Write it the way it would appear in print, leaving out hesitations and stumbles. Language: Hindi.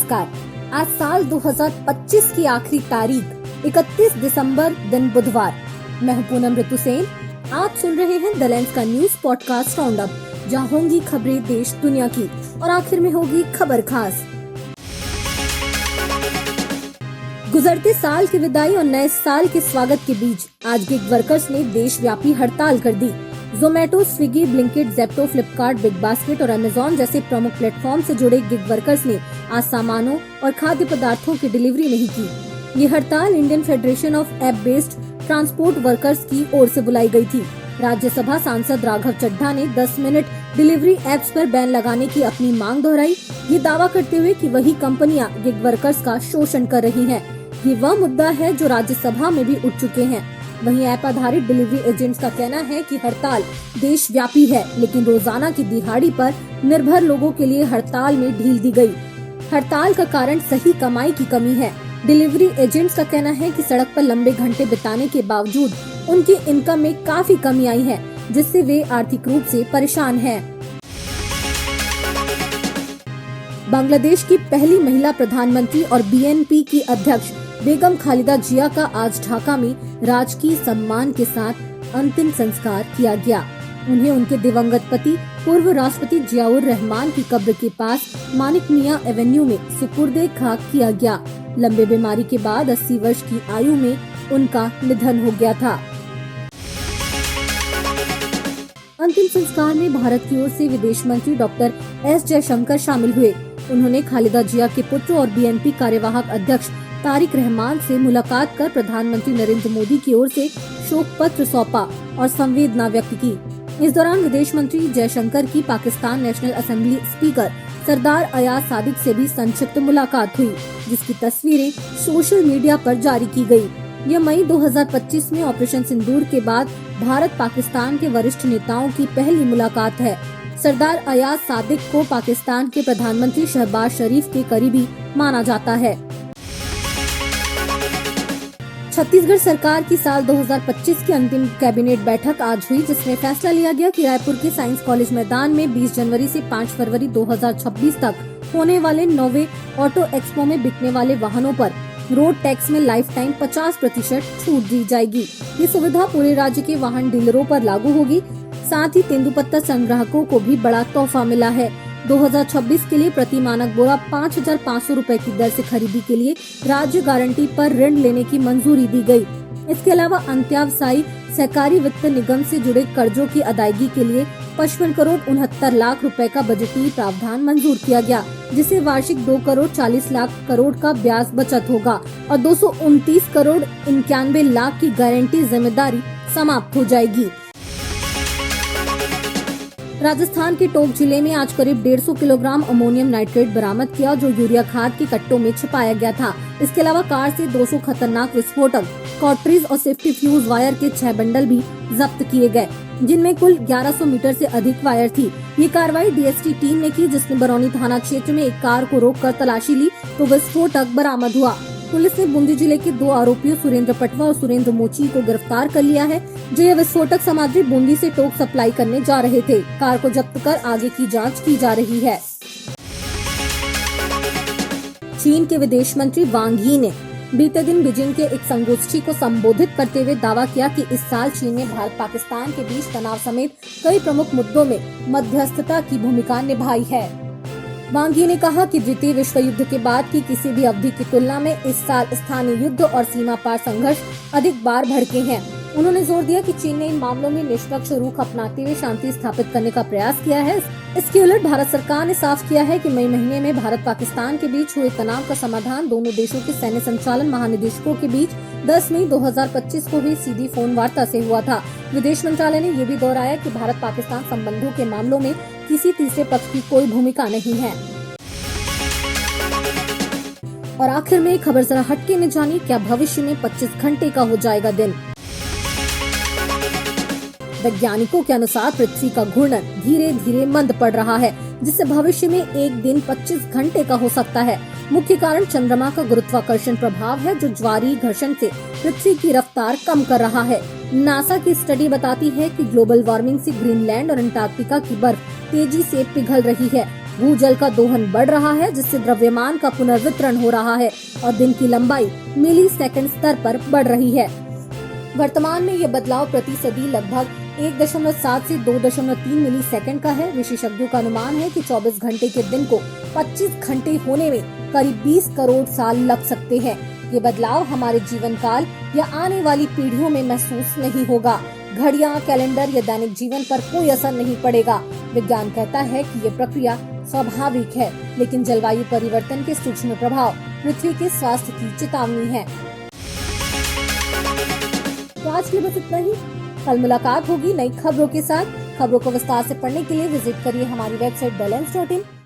नमस्कार। आज साल 2025 की आखिरी तारीख 31 दिसंबर दिन बुधवार। मैं हूं पूनम ऋतु सेन। आप सुन रहे हैं द लेंस का न्यूज पॉडकास्ट राउंड अप, जहां होंगी खबरें देश दुनिया की और आखिर में होगी खबर खास। गुजरते साल की विदाई और नए साल के स्वागत के बीच आज गिग वर्कर्स ने देशव्यापी हड़ताल कर दी। Zomato, Swiggy, Blinkit, Zepto, Flipkart, Big Basket और अमेजॉन जैसे प्रमुख प्लेटफॉर्म से जुड़े गिग वर्कर्स ने आज सामानों और खाद्य पदार्थों की डिलीवरी नहीं की। ये हड़ताल Indian federation of app based transport workers की ओर से बुलाई गई थी। राज्यसभा सांसद राघव चड्ढा ने 10 मिनट डिलीवरी एप्स पर बैन लगाने की अपनी मांग दोहराई, ये दावा करते हुए कि वही कंपनियां गिग वर्कर्स का शोषण कर रही हैं। ये वह मुद्दा है जो राज्यसभा में भी उठ चुके हैं। वहीं ऐप आधारित डिलीवरी एजेंट्स का कहना है कि हड़ताल देशव्यापी है, लेकिन रोजाना की दिहाड़ी पर निर्भर लोगों के लिए हड़ताल में ढील दी गई। हड़ताल का कारण सही कमाई की कमी है। डिलीवरी एजेंट्स का कहना है कि सड़क पर लंबे घंटे बिताने के बावजूद उनकी इनकम में काफी कमी आई है, जिससे वे आर्थिक रूप से परेशान हैं। बांग्लादेश की पहली महिला प्रधानमंत्री और बीएनपी की अध्यक्ष बेगम खालिदा जिया का आज ढाका में राजकीय सम्मान के साथ अंतिम संस्कार किया गया। उन्हें उनके दिवंगत पति पूर्व राष्ट्रपति जियाउर रहमान की कब्र के पास मानिक मियां एवेन्यू में सुपुर्दे खाक किया गया। लंबे बीमारी के बाद 80 वर्ष की आयु में उनका निधन हो गया था। अंतिम संस्कार में भारत की ओर से विदेश मंत्री डॉक्टर एस जयशंकर शामिल हुए। उन्होंने खालिदा जिया के पुत्र और बीएनपी कार्यवाहक अध्यक्ष तारिक रहमान से मुलाकात कर प्रधानमंत्री नरेंद्र मोदी की ओर से शोक पत्र सौंपा और संवेदना व्यक्त की। इस दौरान विदेश मंत्री जयशंकर की पाकिस्तान नेशनल असेंबली स्पीकर सरदार अयाज सादिक से भी संक्षिप्त मुलाकात हुई, जिसकी तस्वीरें सोशल मीडिया पर जारी की गयी। यह मई 2025 में ऑपरेशन सिंदूर के बाद भारत पाकिस्तान के वरिष्ठ नेताओं की पहली मुलाकात है। सरदार अयाज सादिक को पाकिस्तान के प्रधानमंत्री शहबाज शरीफ के करीबी माना जाता है। छत्तीसगढ़ सरकार की साल 2025 की अंतिम कैबिनेट बैठक आज हुई, जिसमें फैसला लिया गया कि रायपुर के साइंस कॉलेज मैदान में 20 जनवरी से 5 फरवरी 2026 तक होने वाले 9वें ऑटो एक्सपो में बिकने वाले वाहनों पर रोड टैक्स में लाइफ टाइम 50% छूट दी जाएगी। ये सुविधा पूरे राज्य के वाहन डीलरों पर लागू होगी। साथ ही तेंदुपत्ता संग्राहकों को भी बड़ा तोहफा मिला है। 2026 के लिए प्रति मानक बोरा 5,500 रूपए की दर से खरीदी के लिए राज्य गारंटी पर ऋण लेने की मंजूरी दी गई। इसके अलावा अंत्यावसायी सहकारी वित्त निगम से जुड़े कर्जों की अदायगी के लिए 55 करोड़ 69 लाख रुपए का बजटीय प्रावधान मंजूर किया गया, जिसे वार्षिक 2 करोड़ 40 लाख करोड़ का ब्याज बचत होगा और 229 करोड़ 91 लाख की गारंटी जिम्मेदारी समाप्त हो जाएगी। राजस्थान के टोंक जिले में आज करीब 150 किलोग्राम अमोनियम नाइट्रेट बरामद किया, जो यूरिया खाद के कट्टों में छिपाया गया था। इसके अलावा कार से 200 खतरनाक विस्फोटक कॉटरीज और सेफ्टी फ्यूज वायर के 6 बंडल भी जब्त किए गए, जिनमें कुल 1100 मीटर से अधिक वायर थी। ये कार्रवाई डीएसटी टीम ने की, जिसने बरौनी थाना क्षेत्र में एक कार को रोककर तलाशी ली तो विस्फोटक बरामद हुआ। पुलिस ने बूंदी जिले के 2 आरोपियों सुरेंद्र पटवा और सुरेंद्र मोची को गिरफ्तार कर लिया है, जो यह विस्फोटक सामग्री बूंदी से टोंक सप्लाई करने जा रहे थे। कार को जब्त कर आगे की जांच की जा रही है। चीन के विदेश मंत्री वांग यी ने बीते दिन बीजिंग के एक संगोष्ठी को संबोधित करते हुए दावा किया कि इस साल चीन ने भारत पाकिस्तान के बीच तनाव समेत कई प्रमुख मुद्दों में मध्यस्थता की भूमिका निभाई है। वांग यी ने कहा कि द्वितीय विश्व युद्ध के बाद की किसी भी अवधि की तुलना में इस साल स्थानीय युद्ध और सीमा पार संघर्ष अधिक बार भड़के हैं। उन्होंने जोर दिया कि चीन ने इन मामलों में निष्पक्ष रुख अपनाते हुए शांति स्थापित करने का प्रयास किया है। इसके उलट भारत सरकार ने साफ किया है कि मई महीने में भारत पाकिस्तान के बीच हुए तनाव का समाधान दोनों देशों के सैन्य संचालन महानिदेशकों के बीच 10 मई 2025 को हुई सीधी फोन वार्ता से हुआ था। विदेश मंत्रालय ने ये भी दोहराया कि भारत पाकिस्तान संबंधों के मामलों में किसी तीसरे पक्ष की कोई भूमिका नहीं है। और आखिर में खबर जरा हटके में जानिए, क्या भविष्य में 25 घंटे का हो जाएगा दिन। वैज्ञानिकों के अनुसार पृथ्वी का घूर्णन धीरे धीरे मंद पड़ रहा है, जिससे भविष्य में एक दिन 25 घंटे का हो सकता है। मुख्य कारण चंद्रमा का गुरुत्वाकर्षण प्रभाव है, जो ज्वारीय घर्षण से पृथ्वी की रफ्तार कम कर रहा है। नासा की स्टडी बताती है कि ग्लोबल वार्मिंग से ग्रीनलैंड और अंटार्कटिका की बर्फ तेजी से पिघल रही है। भूजल का दोहन बढ़ रहा है, जिससे द्रव्यमान का पुनर्वितरण हो रहा है और दिन की लंबाई मिली सेकंड स्तर पर बढ़ रही है। वर्तमान में ये बदलाव प्रति सदी लगभग 1.7 से 2.3 मिली सेकंड का है। विशेषज्ञों का अनुमान है कि 24 घंटे के दिन को 25 घंटे होने में करीब 20 करोड़ साल लग सकते हैं। ये बदलाव हमारे जीवन काल या आने वाली पीढ़ियों में महसूस नहीं होगा। घड़ियां, कैलेंडर या दैनिक जीवन पर कोई असर नहीं पड़ेगा। विज्ञान कहता है कि ये प्रक्रिया स्वाभाविक है, लेकिन जलवायु परिवर्तन के सूक्ष्म प्रभाव पृथ्वी के स्वास्थ्य की चेतावनी है। तो आज के लिए बस इतना ही। कल मुलाकात होगी नई खबरों के साथ। खबरों को विस्तार से पढ़ने के लिए विजिट करिए हमारी वेबसाइट balance.in।